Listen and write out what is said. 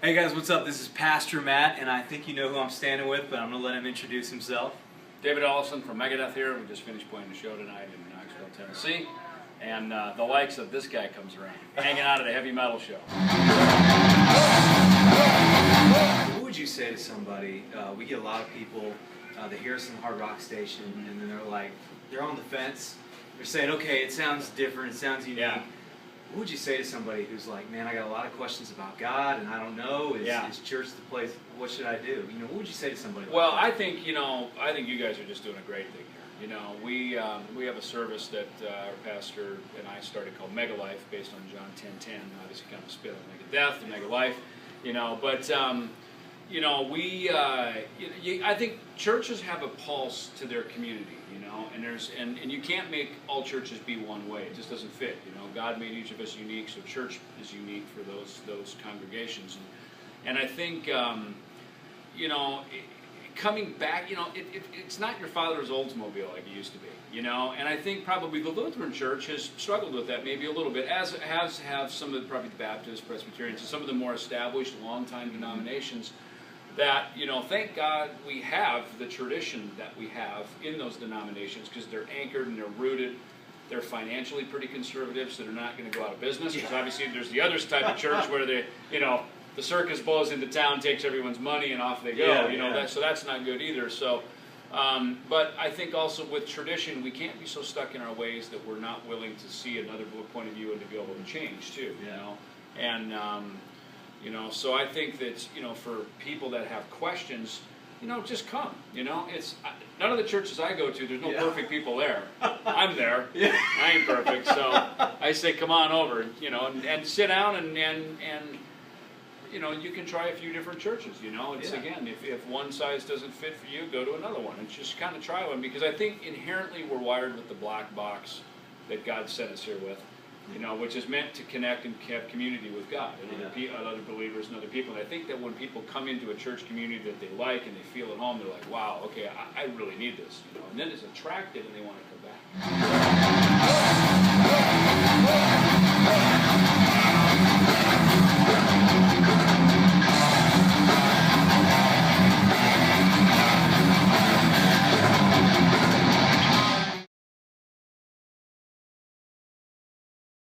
Hey guys, what's up? This is Pastor Matt, and I think you know who I'm standing with, but I'm going to let him introduce himself. David Ellefson from Megadeth here. We just finished playing the show tonight in Knoxville, Tennessee. And the likes of this guy comes around, hanging out at a heavy metal show. What would you say to somebody, we get a lot of people, they hear us on the hard rock station, and then they're on the fence. They're saying, okay, it sounds different, it sounds unique. Yeah. What would you say to somebody who's like, man, I got a lot of questions about God, and I don't know, is church the place, what should I do? You know, what would you say to somebody like Well, that? I think you guys are just doing a great thing here. You know, we have a service that our pastor and I started called Mega Life, based on John 10:10. Obviously, kind of a spit on Megadeth and Mega Life. You know, but I think churches have a pulse to their community. You know, and you can't make all churches be one way. It just doesn't fit. You know, God made each of us unique, so church is unique for those congregations. And I think coming back, it's not your father's Oldsmobile like it used to be. You know, and I think probably the Lutheran Church has struggled with that maybe a little bit, as have some of probably the Baptists, Presbyterians, and some of the more established, long-time denominations. That, thank God we have the tradition that we have in those denominations, because they're anchored and they're rooted. They're financially pretty conservative, so they're not going to go out of business. Because obviously there's the other type of church where the circus blows into town, takes everyone's money, and off they go. So that's not good either. So, but I think also with tradition, we can't be so stuck in our ways that we're not willing to see another point of view and to be able to change too. And so I think that, for people that have questions, just come. It's none of the churches I go to, there's no perfect people there. I'm there. I ain't perfect, so I say come on over, and sit down and you can try a few different churches. It's again, if one size doesn't fit for you, go to another one and just kind of try one, because I think inherently we're wired with the black box that God sent us here with. Which is meant to connect and have community with God and other believers and other people. And I think that when people come into a church community that they like and they feel at home, they're like, wow, okay, I really need this. And then it's attractive and they want to come back.